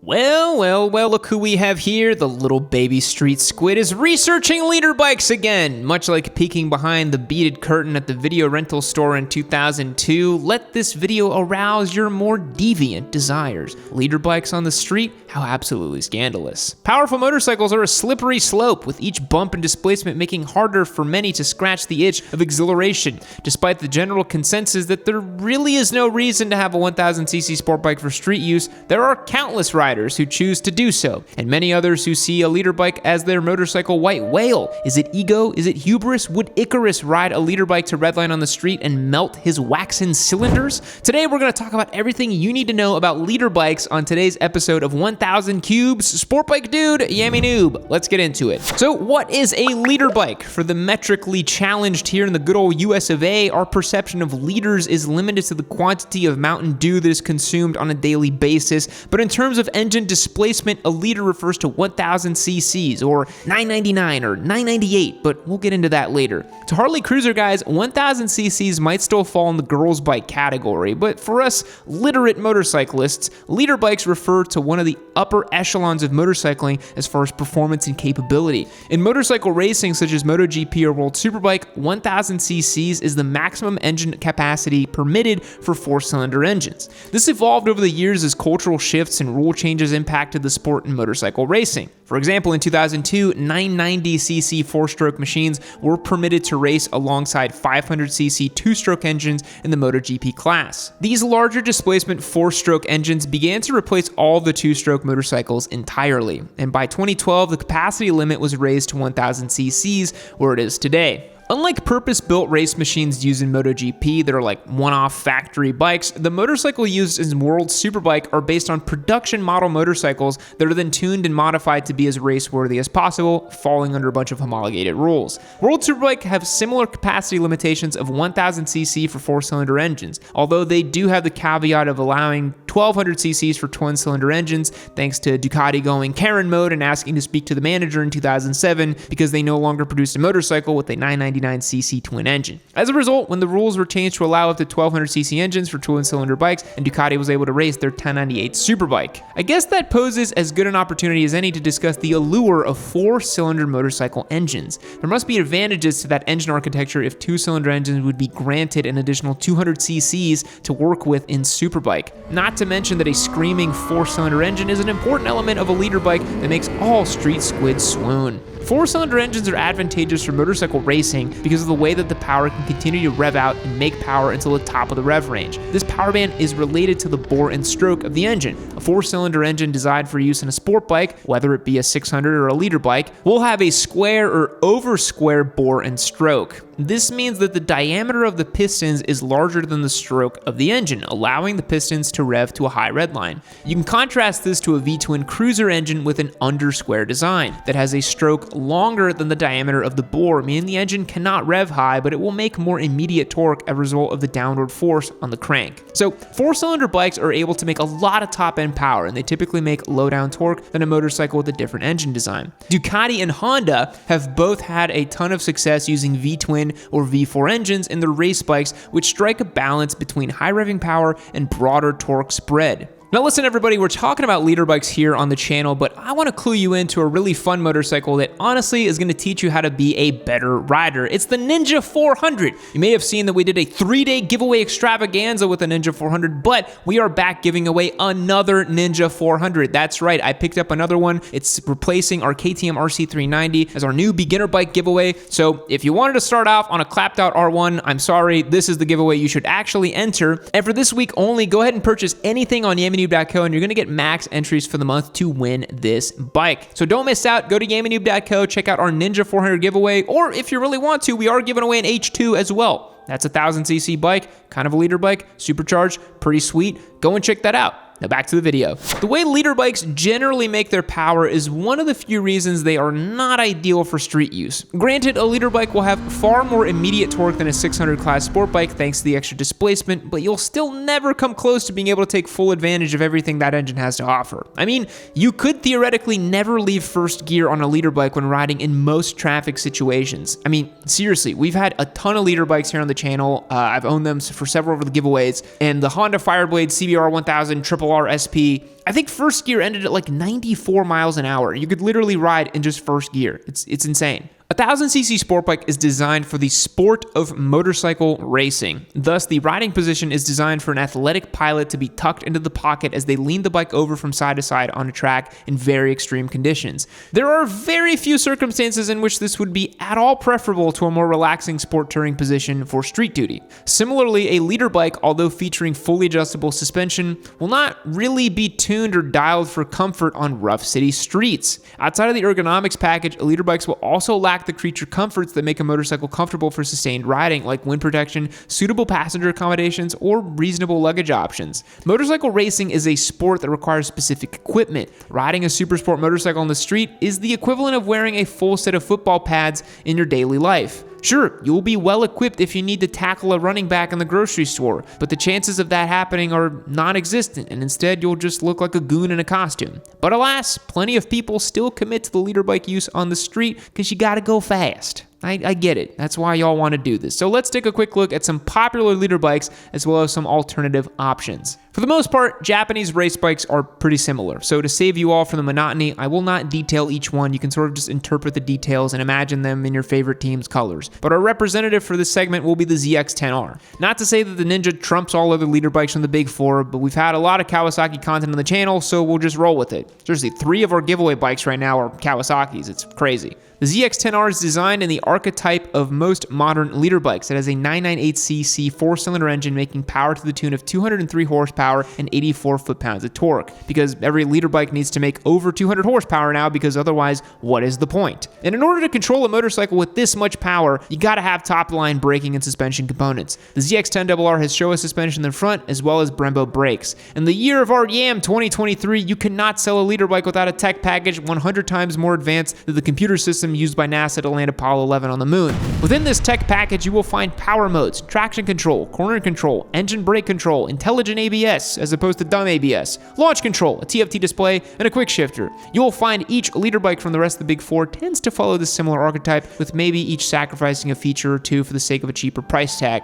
Well, look who we have here. The little baby street squid is researching leader bikes again. Much like peeking behind the beaded curtain at the video rental store in 2002, let this video arouse your more deviant desires. Leader bikes on the street? How absolutely scandalous. Powerful motorcycles are a slippery slope, with each bump and displacement making harder for many to scratch the itch of exhilaration, despite the general consensus that there really is no reason to have a 1000cc sport bike for street use. There are countless riders who choose to do so, and many others who see a leader bike as their motorcycle white whale. Is it ego? Is it hubris? Would Icarus ride a leader bike to redline on the street and melt his waxen cylinders? Today we're going to talk about everything you need to know about leader bikes on today's episode of 1000 Cubes Sport Bike Dude Yami Noob. Let's get into it. So what is a leader bike? For the metrically challenged here in the good old US of A, our perception of liters is limited to the quantity of Mountain Dew that is consumed on a daily basis, but in terms of engine displacement, a liter refers to 1000 cc's, or 999 or 998, but we'll get into that later. To Harley Cruiser guys, 1000 cc's might still fall in the girls bike category, but for us literate motorcyclists, liter bikes refer to one of the upper echelons of motorcycling as far as performance and capability. In motorcycle racing such as MotoGP or World Superbike, 1000 cc's is the maximum engine capacity permitted for 4-cylinder engines. This evolved over the years as cultural shifts and rule changes impacted the sport in motorcycle racing. For example, in 2002, 990cc 4-stroke machines were permitted to race alongside 500cc 2-stroke engines in the MotoGP class. These larger displacement 4-stroke engines began to replace all the 2-stroke motorcycles entirely, and by 2012, the capacity limit was raised to 1000 cc's, where it is today. Unlike purpose-built race machines used in MotoGP that are like one-off factory bikes, the motorcycle used in World Superbike are based on production model motorcycles that are then tuned and modified to be as race-worthy as possible, falling under a bunch of homologated rules. World Superbike have similar capacity limitations of 1000 cc for 4-cylinder engines, although they do have the caveat of allowing 1200 cc's for twin-cylinder engines, thanks to Ducati going Karen mode and asking to speak to the manager in 2007 because they no longer produced a motorcycle with a 999cc twin engine. As a result, when the rules were changed to allow up to 1200cc engines for twin-cylinder bikes, and Ducati was able to race their 1098 Superbike. I guess that poses as good an opportunity as any to discuss the allure of 4-cylinder motorcycle engines. There must be advantages to that engine architecture if 2-cylinder engines would be granted an additional 200 cc's to work with in Superbike. Not to mention that a screaming 4-cylinder engine is an important element of a leader bike that makes all street squids swoon. 4-cylinder engines are advantageous for motorcycle racing because of the way that the power can continue to rev out and make power until the top of the rev range. This power band is related to the bore and stroke of the engine. A 4-cylinder engine designed for use in a sport bike, whether it be a 600 or a leader bike, will have a square or over square bore and stroke. This means that the diameter of the pistons is larger than the stroke of the engine, allowing the pistons to rev to a high redline. You can contrast this to a V-twin cruiser engine with an under-square design that has a stroke longer than the diameter of the bore, meaning the engine cannot rev high, but it will make more immediate torque as a result of the downward force on the crank. So 4-cylinder bikes are able to make a lot of top-end power, and they typically make low-down torque than a motorcycle with a different engine design. Ducati and Honda have both had a ton of success using V-twin or V4 engines in their race bikes, which strike a balance between high revving power and broader torque spread. Now listen everybody, we're talking about leader bikes here on the channel, but I want to clue you into a really fun motorcycle that honestly is going to teach you how to be a better rider. It's the Ninja 400. You may have seen that we did a 3-day giveaway extravaganza with the Ninja 400, but we are back giving away another Ninja 400. That's right, I picked up another one. It's replacing our KTM RC390 as our new beginner bike giveaway. So if you wanted to start off on a clapped out R1, I'm sorry, this is the giveaway you should actually enter. And for this week only, go ahead and purchase anything on YamiNoob.co and you're going to get max entries for the month to win this bike. So don't miss out. Go to YamiNoob.co, check out our Ninja 400 giveaway, or if you really want to, we are giving away an H2 as well. That's a 1000cc bike, kind of a leader bike, supercharged, pretty sweet. Go and check that out. Now back to the video. The way leader bikes generally make their power is one of the few reasons they are not ideal for street use. Granted, a leader bike will have far more immediate torque than a 600 class sport bike thanks to the extra displacement, but you'll still never come close to being able to take full advantage of everything that engine has to offer. I mean, you could theoretically never leave first gear on a leader bike when riding in most traffic situations. I mean, seriously, we've had a ton of leader bikes here on the channel. I've owned them for several of the giveaways, and the Honda Fireblade CBR 1000 Triple ZX-10R SP, I think first gear ended at like 94 miles an hour. You could literally ride in just first gear. It's insane. A 1000cc sport bike is designed for the sport of motorcycle racing. Thus, the riding position is designed for an athletic pilot to be tucked into the pocket as they lean the bike over from side to side on a track in very extreme conditions. There are very few circumstances in which this would be at all preferable to a more relaxing sport touring position for street duty. Similarly, a leader bike, although featuring fully adjustable suspension, will not really be tuned or dialed for comfort on rough city streets. Outside of the ergonomics package, leader bikes will also lack the creature comforts that make a motorcycle comfortable for sustained riding, like wind protection, suitable passenger accommodations, or reasonable luggage options. Motorcycle racing is a sport that requires specific equipment. Riding a super sport motorcycle on the street is the equivalent of wearing a full set of football pads in your daily life. Sure, you'll be well equipped if you need to tackle a running back in the grocery store, but the chances of that happening are non-existent, and instead you'll just look like a goon in a costume. But alas, plenty of people still commit to the leader bike use on the street because you gotta go fast. I get it. That's why y'all want to do this. So let's take a quick look at some popular leader bikes as well as some alternative options. For the most part, Japanese race bikes are pretty similar. So to save you all from the monotony, I will not detail each one. You can sort of just interpret the details and imagine them in your favorite team's colors. But our representative for this segment will be the ZX-10R. Not to say that the Ninja trumps all other leader bikes from the big four, but we've had a lot of Kawasaki content on the channel, so we'll just roll with it. Seriously, 3 of our giveaway bikes right now are Kawasaki's. It's crazy. The ZX-10R is designed in the archetype of most modern leader bikes. It has a 998cc 4-cylinder engine making power to the tune of 203 horsepower and 84 foot-pounds of torque. Because every leader bike needs to make over 200 horsepower now, because otherwise, what is the point? And in order to control a motorcycle with this much power, you gotta have top-line braking and suspension components. The ZX-10R has Showa suspension in the front as well as Brembo brakes. In the year of our Yam 2023, you cannot sell a leader bike without a tech package 100 times more advanced than the computer system used by NASA to land Apollo 11 on the moon. Within this tech package, you will find power modes, traction control, corner control, engine brake control, intelligent ABS as opposed to dumb ABS, launch control, a TFT display, and a quick shifter. You will find each leader bike from the rest of the big four tends to follow this similar archetype, with maybe each sacrificing a feature or two for the sake of a cheaper price tag.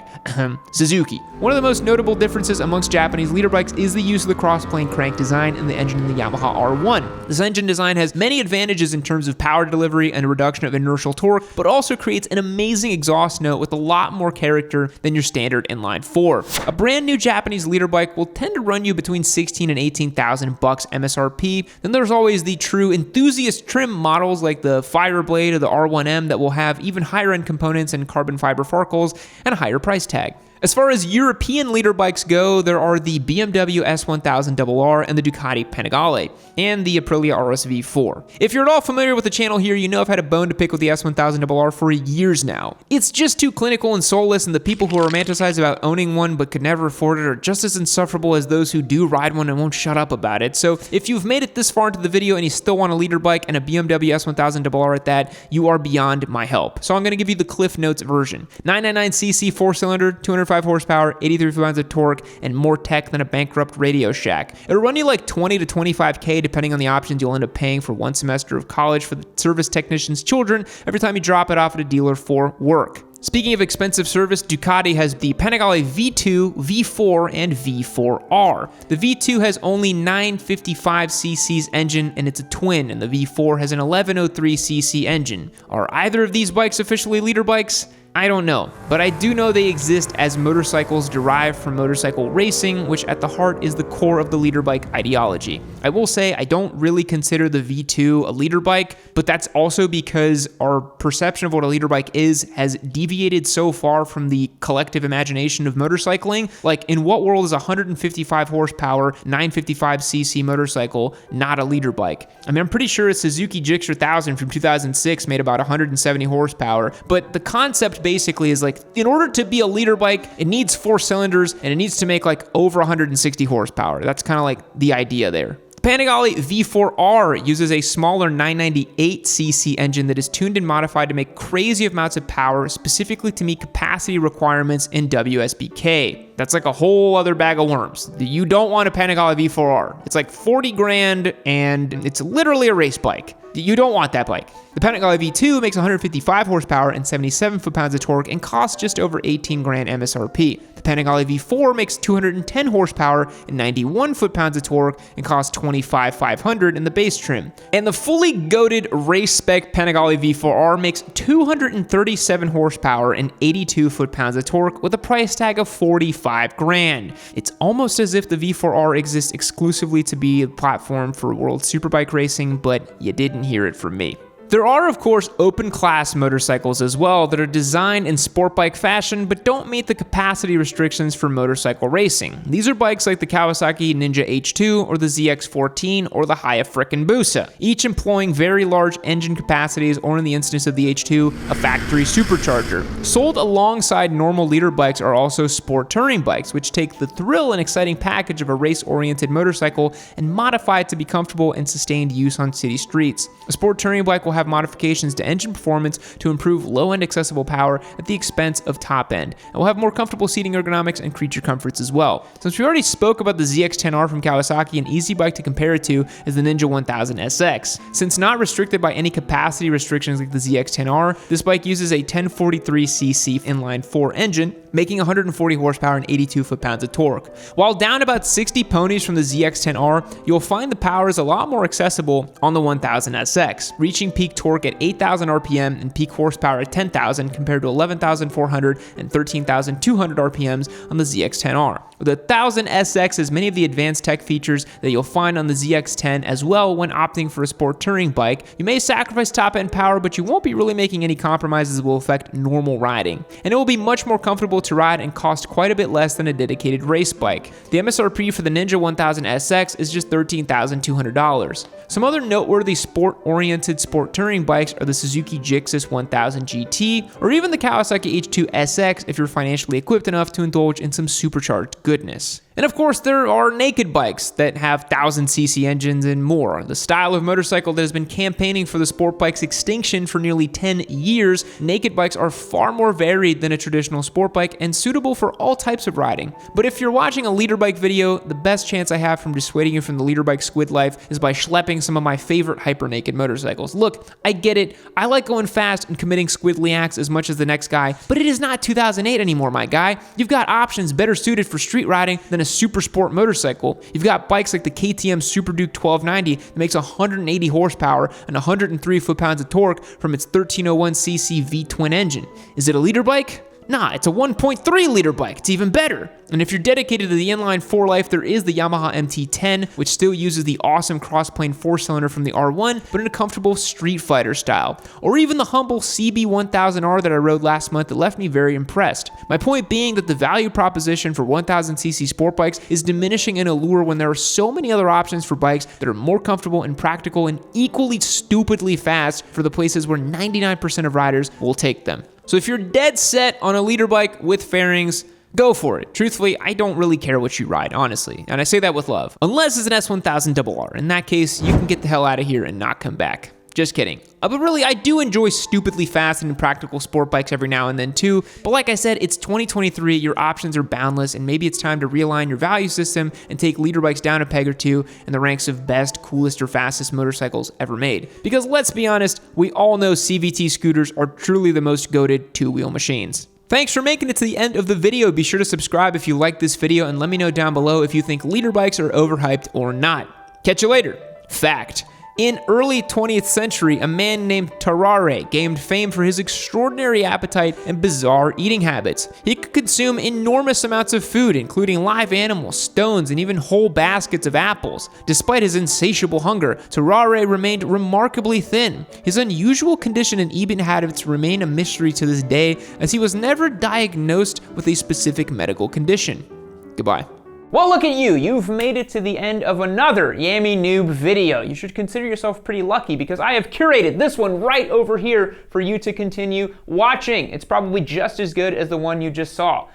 Suzuki. One of the most notable differences amongst Japanese leader bikes is the use of the cross-plane crank design in the engine in the Yamaha R1. This engine design has many advantages in terms of power delivery and reduction of inertial torque, but also creates an amazing exhaust note with a lot more character than your standard inline 4. A brand new Japanese leader bike will tend to run you between $16,000 and $18,000 MSRP. Then there's always the true enthusiast trim models like the Fireblade or the R1M that will have even higher end components and carbon fiber farkles and a higher price tag. As far as European leader bikes go, there are the BMW S1000RR and the Ducati Panigale, and the Aprilia RS-V4. If you're at all familiar with the channel here, you know I've had a bone to pick with the S1000RR for years now. It's just too clinical and soulless, and the people who romanticize about owning one but could never afford it are just as insufferable as those who do ride one and won't shut up about it. So if you've made it this far into the video and you still want a leader bike and a BMW S1000RR at that, you are beyond my help. So I'm going to give you the Cliff Notes version. 999cc 4-cylinder, 205 horsepower, 83 pounds of torque, and more tech than a bankrupt Radio Shack. It'll run you like 20 to 25K depending on the options you'll end up paying for 1 semester of college for the service technician's children every time you drop it off at a dealer for work. Speaking of expensive service, Ducati has the Panigale V2, V4, and V4R. The V2 has only 955cc's engine, and it's a twin, and the V4 has an 1103cc engine. Are either of these bikes officially leader bikes? I don't know, but I do know they exist as motorcycles derived from motorcycle racing, which at the heart is the core of the leader bike ideology. I will say I don't really consider the V2 a leader bike, but that's also because our perception of what a leader bike is has deviated so far from the collective imagination of motorcycling. Like, in what world is a 155 horsepower, 955cc motorcycle not a leader bike? I mean, I'm pretty sure a Suzuki Gixxer 1000 from 2006 made about 170 horsepower, but the concept basically is like, in order to be a leader bike, it needs 4 cylinders and it needs to make like over 160 horsepower. That's kind of like the idea there. The Panigale V4R uses a smaller 998cc engine that is tuned and modified to make crazy amounts of power, specifically to meet capacity requirements in WSBK. That's like a whole other bag of worms. You don't want a Panigale V4R. It's like 40 grand and it's literally a race bike. You don't want that bike. The Panigale V2 makes 155 horsepower and 77 foot-pounds of torque and costs just over 18 grand MSRP. The The Panigale V4 makes 210 horsepower and 91 foot-pounds of torque and costs $25,500 in the base trim. And the fully goated race spec Panigale V4R makes 237 horsepower and 82 foot-pounds of torque with a price tag of $45,000. It's almost as if the V4R exists exclusively to be a platform for world superbike racing, but you didn't hear it from me. There are, of course, open class motorcycles as well that are designed in sport bike fashion but don't meet the capacity restrictions for motorcycle racing. These are bikes like the Kawasaki Ninja H2 or the ZX-10R or the Hayabusa, each employing very large engine capacities, or in the instance of the H2, a factory supercharger. Sold alongside normal leader bikes are also sport touring bikes, which take the thrill and exciting package of a race-oriented motorcycle and modify it to be comfortable and sustained use on city streets. A sport touring bike will have modifications to engine performance to improve low-end accessible power at the expense of top-end, and will have more comfortable seating ergonomics and creature comforts as well. Since we already spoke about the ZX-10R from Kawasaki, an easy bike to compare it to is the Ninja 1000 SX. Since not restricted by any capacity restrictions like the ZX-10R, this bike uses a 1043cc inline 4 engine, making 140 horsepower and 82 foot-pounds of torque. While down about 60 ponies from the ZX-10R, you'll find the power is a lot more accessible on the 1000 SX, reaching peak torque at 8,000 RPM and peak horsepower at 10,000 compared to 11,400 and 13,200 RPMs on the ZX-10R. The 1000 SX has many of the advanced tech features that you'll find on the ZX-10 as well when opting for a sport touring bike. You may sacrifice top-end power, but you won't be really making any compromises that will affect normal riding. And it will be much more comfortable to ride and cost quite a bit less than a dedicated race bike. The MSRP for the Ninja 1000 SX is just $13,200. Some other noteworthy sport-oriented sport touring bikes are the Suzuki Gixxis 1000 GT, or even the Kawasaki H2 SX if you're financially equipped enough to indulge in some supercharged goodness. And of course, there are naked bikes that have 1000cc engines and more. The style of motorcycle that has been campaigning for the sport bike's extinction for nearly 10 years, naked bikes are far more varied than a traditional sport bike and suitable for all types of riding. But if you're watching a leader bike video, the best chance I have from dissuading you from the leader bike squid life is by schlepping some of my favorite hyper naked motorcycles. Look, I get it. I like going fast and committing squidly acts as much as the next guy, but it is not 2008 anymore, my guy. You've got options better suited for street riding than a super sport motorcycle. You've got bikes like the KTM Super Duke 1290 that makes 180 horsepower and 103 foot-pounds of torque from its 1301cc V-twin engine. Is it a leader bike? Nah, it's a 1.3 liter bike. It's even better. And if you're dedicated to the inline 4 life, there is the Yamaha MT-10, which still uses the awesome cross-plane 4-cylinder from the R1, but in a comfortable street fighter style. Or even the humble CB1000R that I rode last month that left me very impressed. My point being that the value proposition for 1000cc sport bikes is diminishing in allure when there are so many other options for bikes that are more comfortable and practical and equally stupidly fast for the places where 99% of riders will take them. So if you're dead set on a leader bike with fairings, go for it. Truthfully, I don't really care what you ride, honestly. And I say that with love. Unless it's an S1000RR. In that case, you can get the hell out of here and not come back. Just kidding. But really, I do enjoy stupidly fast and impractical sport bikes every now and then too. But like I said, it's 2023, your options are boundless, and maybe it's time to realign your value system and take leader bikes down a peg or two in the ranks of best, coolest, or fastest motorcycles ever made. Because let's be honest, we all know CVT scooters are truly the most goated two-wheel machines. Thanks for making it to the end of the video. Be sure to subscribe if you liked this video, and let me know down below if you think leader bikes are overhyped or not. Catch you later. Fact. In early 20th century, a man named Tarare gained fame for his extraordinary appetite and bizarre eating habits. He could consume enormous amounts of food, including live animals, stones, and even whole baskets of apples. Despite his insatiable hunger, Tarare remained remarkably thin. His unusual condition and eating habits remain a mystery to this day, as he was never diagnosed with a specific medical condition. Goodbye. Well, look at you. You've made it to the end of another Yami Noob video. You should consider yourself pretty lucky because I have curated this one right over here for you to continue watching. It's probably just as good as the one you just saw.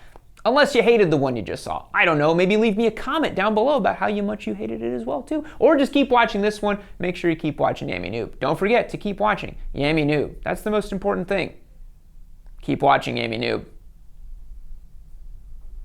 Unless you hated the one you just saw. I don't know, maybe leave me a comment down below about how much you hated it as well too. Or just keep watching this one. Make sure you keep watching Yami Noob. Don't forget to keep watching Yami Noob. That's the most important thing. Keep watching Yami Noob.